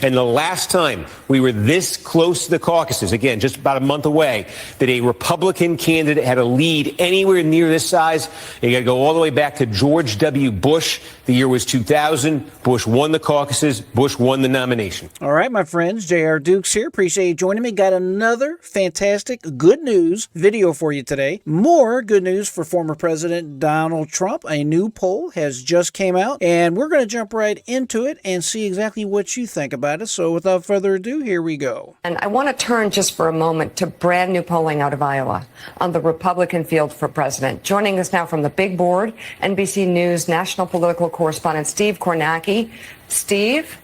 And the last time we were this close to the caucuses, again, just about a month away, that a Republican candidate had a lead anywhere near this size, you got to go all the way back to George W. Bush. The year was 2000. Bush won the caucuses. Bush won the nomination. All right, my friends, J.R. Dukes here. Appreciate you joining me. Got another fantastic good news video for you today. More good news for former President Donald Trump. A new poll has just came out, and we're going to jump right into it and see exactly what you think about it. So without further ado, here we go. And I want to turn just for a moment to brand new polling out of Iowa on the Republican field for president. Joining us now from the big board, NBC News national political correspondent Steve Kornacki. Steve,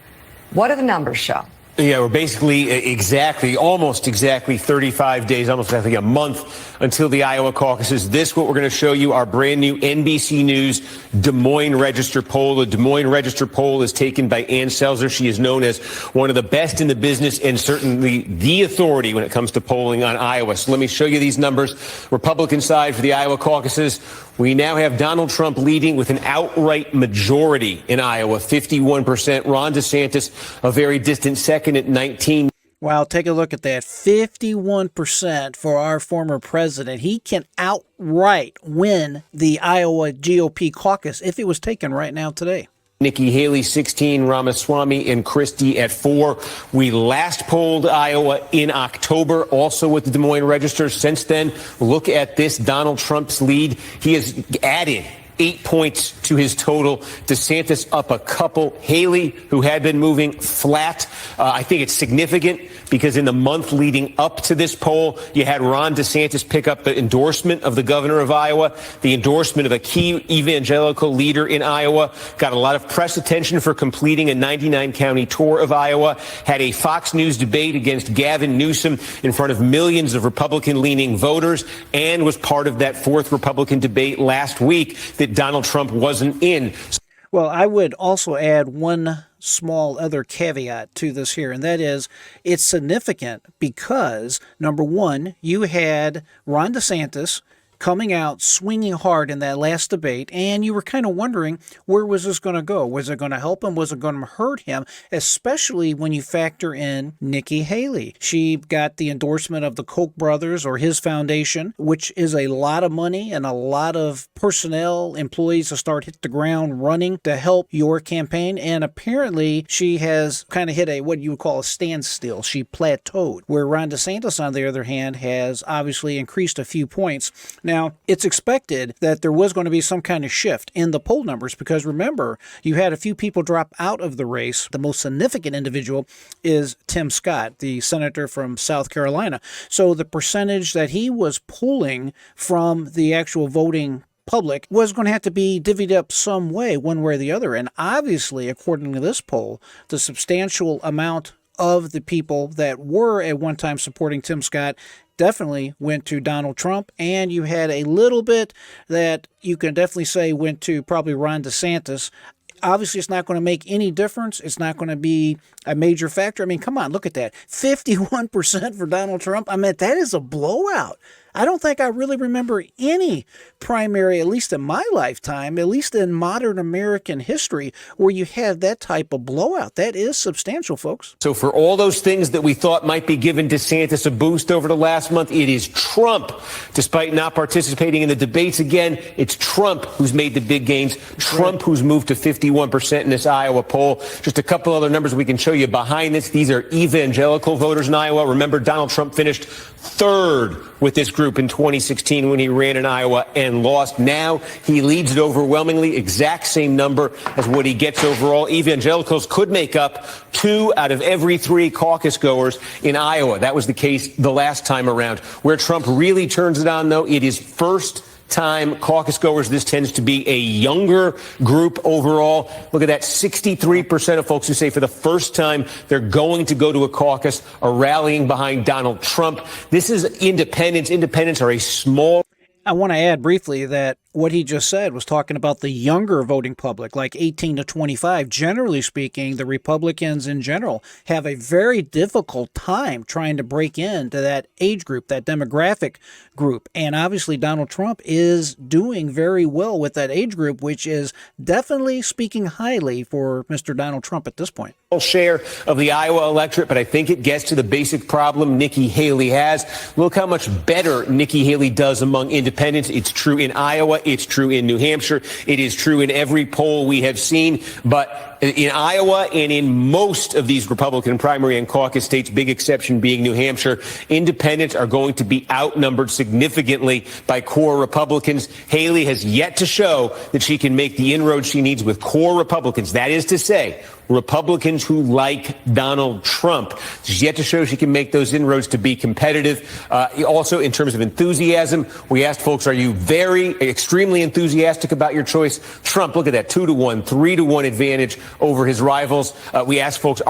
what do the numbers show? Yeah, we're basically almost exactly 35 days, almost exactly a month until the Iowa caucuses. This, what we're going to show you, our brand new NBC News Des Moines Register poll. The Des Moines Register poll is taken by Ann Selzer. She is known as one of the best in the business and certainly the authority when it comes to polling on Iowa. So let me show you these numbers. Republican side for the Iowa caucuses. We now have Donald Trump leading with an outright majority in Iowa, 51%. Ron DeSantis, a very distant second at 19%. Wow, take a look at that. 51% for our former president. He can outright win the Iowa GOP caucus if it was taken right now today. Nikki Haley, 16, Ramaswamy and Christie at 4. We last polled Iowa in October, also with the Des Moines Register. Since then, look at this, Donald Trump's lead. He has added 8 points to his total. DeSantis up a couple. Haley, who had been moving flat. I think it's significant because in the month leading up to this poll, you had Ron DeSantis pick up the endorsement of the governor of Iowa, the endorsement of a key evangelical leader in Iowa, got a lot of press attention for completing a 99-county tour of Iowa, had a Fox News debate against Gavin Newsom in front of millions of Republican-leaning voters, and was part of that fourth Republican debate last week that Donald Trump wasn't in. Well, I would also add one small other caveat to this here, and that is it's significant because, number one, you had Ron DeSantis coming out swinging hard in that last debate, and you were kind of wondering, where was this going to go? Was it going to help him? Was it going to hurt him? Especially when you factor in Nikki Haley. She got the endorsement of the Koch brothers or his foundation, which is a lot of money and a lot of personnel, employees to start hit the ground running to help your campaign. And apparently she has kind of hit a what you would call a standstill. She plateaued, where Ron DeSantis, on the other hand, has obviously increased a few points. Now, it's expected that there was going to be some kind of shift in the poll numbers because, remember, you had a few people drop out of the race. The most significant individual is Tim Scott, the senator from South Carolina. So the percentage that he was pulling from the actual voting public was going to have to be divvied up some way, one way or the other. And obviously, according to this poll, the substantial amount of the people that were at one time supporting Tim Scott definitely went to Donald Trump, and you had a little bit that you can definitely say went to probably Ron DeSantis. Obviously, it's not going to make any difference. It's not going to be a major factor. I mean, come on, look at that. 51% for Donald Trump. I mean, that is a blowout. I don't think I really remember any primary, at least in my lifetime, at least in modern American history, where you had that type of blowout. That is substantial, folks. So for all those things that we thought might be giving DeSantis a boost over the last month, it is Trump. Despite not participating in the debates again, it's Trump who's made the big gains. Trump who's moved to 51% in this Iowa poll. Just a couple other numbers we can show you behind this. These are evangelical voters in Iowa. Remember, Donald Trump finished third with this group in 2016 when he ran in Iowa and lost. Now he leads it overwhelmingly, exact same number as what he gets overall. Evangelicals could make up 2 out of every 3 caucus goers in Iowa. That was the case the last time around. Where Trump really turns it on, though, it is first-time caucus goers. This tends to be a younger group overall. Look at that. 63% of folks who say for the first time they're going to go to a caucus are rallying behind Donald Trump. This is independents. Independents are a small I want to add briefly that what he just said was talking about the younger voting public, like 18 to 25. Generally speaking, the Republicans in general have a very difficult time trying to break into that age group, that demographic group. And obviously, Donald Trump is doing very well with that age group, which is definitely speaking highly for Mr. Donald Trump at this point. Share of the Iowa electorate, but I think it gets to the basic problem Nikki Haley has. Look how much better Nikki Haley does among independents. It's true in Iowa. It's true in New Hampshire. It is true in every poll we have seen. But in Iowa and in most of these Republican primary and caucus states, big exception being New Hampshire, independents are going to be outnumbered significantly by core Republicans. Haley has yet to show that she can make the inroads she needs with core Republicans. That is to say, Republicans who like Donald Trump. She's yet to show she can make those inroads to be competitive. Also, in terms of enthusiasm, we asked folks, are you extremely enthusiastic about your choice? Trump, look at that, 2-1, 3-1 advantage over his rivals. We asked folks,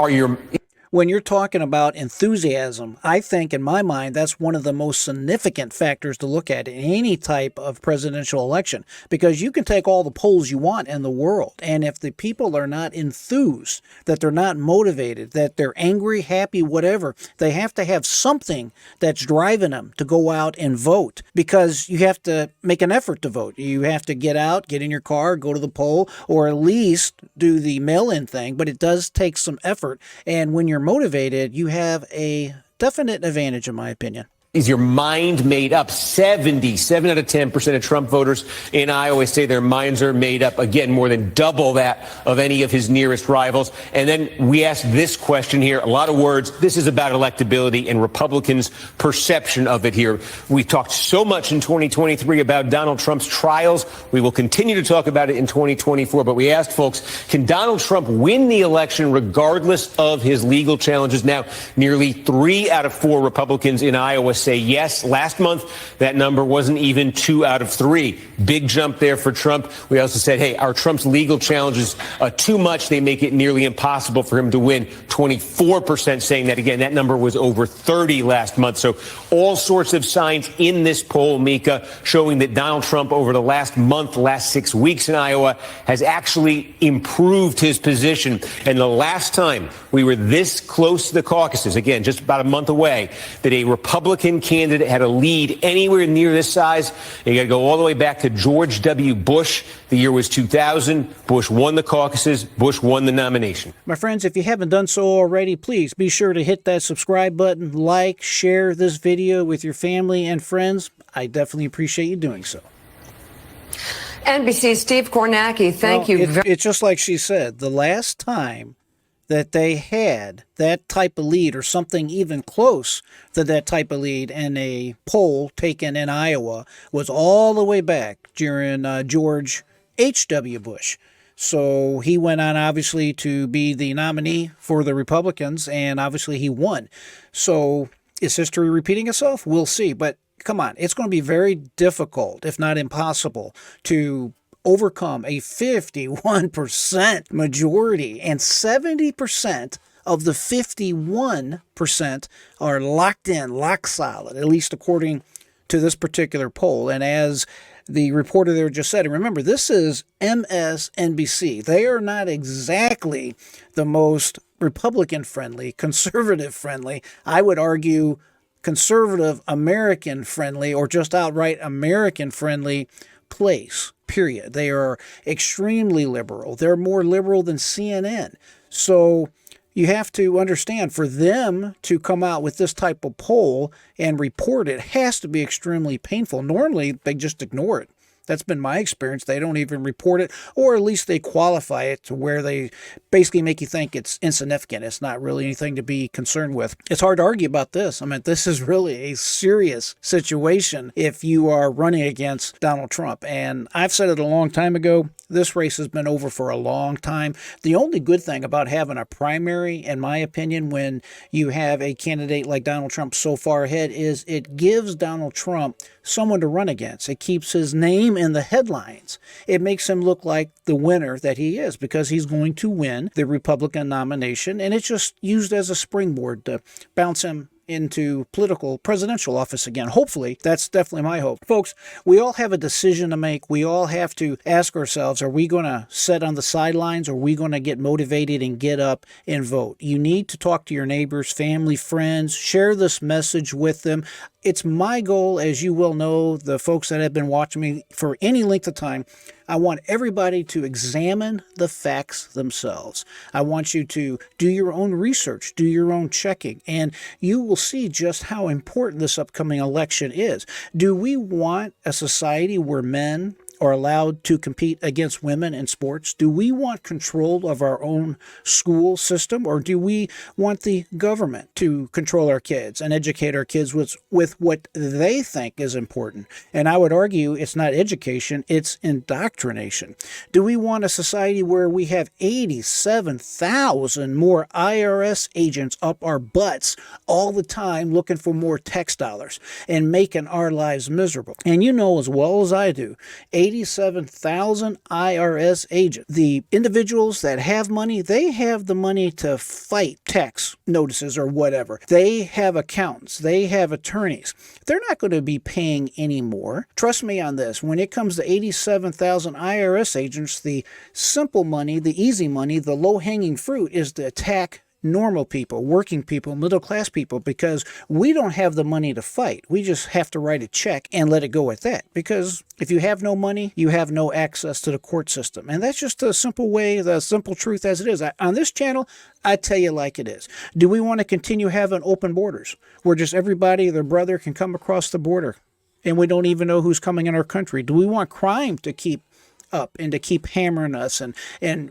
When you're talking about enthusiasm, I think in my mind that's one of the most significant factors to look at in any type of presidential election, because you can take all the polls you want in the world, and if the people are not enthused, that they're not motivated, that they're angry, happy, whatever, they have to have something that's driving them to go out and vote, because you have to make an effort to vote. You have to get out, get in your car, go to the poll, or at least do the mail-in thing, but it does take some effort, and when you're motivated, you have a definite advantage, in my opinion. Is your mind made up? 77 out of 10% of Trump voters in Iowa say their minds are made up. Again, more than double that of any of his nearest rivals. And then we asked this question here, a lot of words. This is about electability and Republicans' perception of it here. We've talked so much in 2023 about Donald Trump's trials. We will continue to talk about it in 2024. But we asked folks, can Donald Trump win the election regardless of his legal challenges? Now, nearly 3 out of 4 Republicans in Iowa say yes. Last month, that number wasn't even 2 out of 3. Big jump there for Trump. We also said, hey, are Trump's legal challenges too much? They make it nearly impossible for him to win. 24% saying that. Again, that number was over 30 last month. So all sorts of signs in this poll, Mika, showing that Donald Trump over the last 6 weeks in Iowa has actually improved his position. And the last time we were this close to the caucuses, again, just about a month away, that a Republican candidate had a lead anywhere near this size. You got to go all the way back to George W. Bush. The year was 2000. Bush won the caucuses. Bush won the nomination. My friends, if you haven't done so already, please be sure to hit that subscribe button, like, share this video with your family and friends. I definitely appreciate you doing so. NBC's Steve Kornacki, thank you. It's just like she said, the last time that they had that type of lead or something even close to that type of lead in a poll taken in Iowa was all the way back during George H.W. Bush. So he went on, obviously, to be the nominee for the Republicans, and obviously he won. So is history repeating itself? We'll see. But come on, it's going to be very difficult, if not impossible, to overcome a 51% majority, and 70% of the 51% are locked in, lock solid, at least according to this particular poll. And as the reporter there just said, and remember, this is MSNBC. They are not exactly the most Republican-friendly, conservative-friendly, I would argue conservative American-friendly, or just outright American-friendly place, period. They are extremely liberal. They're more liberal than CNN. So you have to understand, for them to come out with this type of poll and report it has to be extremely painful. Normally, they just ignore it. That's been my experience. They don't even report it, or at least they qualify it to where they basically make you think it's insignificant. It's not really anything to be concerned with. It's hard to argue about this. I mean, this is really a serious situation if you are running against Donald Trump. And I've said it a long time ago, this race has been over for a long time. The only good thing about having a primary, in my opinion, when you have a candidate like Donald Trump so far ahead, is it gives Donald Trump someone to run against. It keeps his name in the headlines. It makes him look like the winner that he is, because he's going to win the Republican nomination, and it's just used as a springboard to bounce him into presidential office again. Hopefully, that's definitely my hope. Folks, we all have a decision to make. We all have to ask ourselves, are we going to sit on the sidelines, or are we going to get motivated and get up and vote? You need to talk to your neighbors, family, friends, share this message with them. It's my goal, as you will know, the folks that have been watching me for any length of time, I want everybody to examine the facts themselves. I want you to do your own research, do your own checking, and you will see just how important this upcoming election is. Do we want a society where men are allowed to compete against women in sports? Do we want control of our own school system, or do we want the government to control our kids and educate our kids with what they think is important? And I would argue it's not education, it's indoctrination. Do we want a society where we have 87,000 more IRS agents up our butts all the time looking for more tax dollars and making our lives miserable? And you know as well as I do, 87,000 IRS agents. The individuals that have money, they have the money to fight tax notices or whatever. They have accountants. They have attorneys. They're not going to be paying any more. Trust me on this. When it comes to 87,000 IRS agents, the simple money, the easy money, the low-hanging fruit is to attack normal people, working people, middle-class people, because we don't have the money to fight. We just have to write a check and let it go at that. Because if you have no money, you have no access to the court system. And that's just a simple way, the simple truth as it is. On this channel, I tell you like it is. Do we want to continue having open borders where just everybody, their brother, can come across the border and we don't even know who's coming in our country? Do we want crime to keep up and to keep hammering us and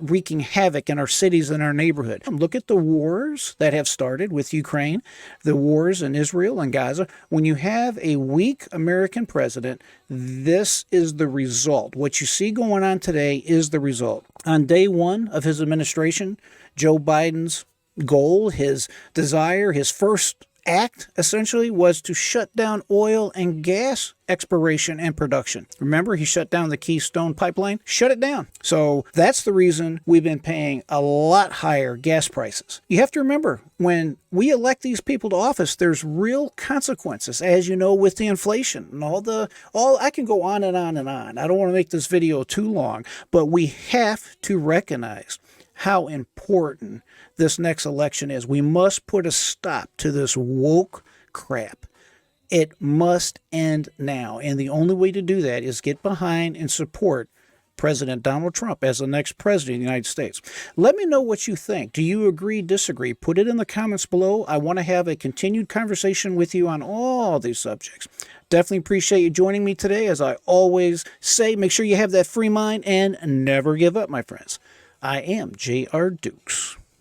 wreaking havoc in our cities and our neighborhood? Look at the wars that have started with Ukraine, the wars in Israel and Gaza. When you have a weak American president, this is the result. What you see going on today is the result. On day one of his administration, Joe Biden's goal, his desire, his first act essentially was to shut down oil and gas exploration and production. Remember, he shut down the Keystone pipeline, shut it down. So that's the reason we've been paying a lot higher gas prices. You have to remember, when we elect these people to office, there's real consequences, as you know, with the inflation and all. I can go on and on and on. I don't want to make this video too long, but we have to recognize how important this next election is. We must put a stop to this woke crap. It must end now. And the only way to do that is get behind and support President Donald Trump as the next president of the United States. Let me know what you think. Do you agree, disagree? Put it in the comments below. I want to have a continued conversation with you on all these subjects. Definitely appreciate you joining me today. As I always say, make sure you have that free mind and never give up, my friends. I am J.R. Dukes.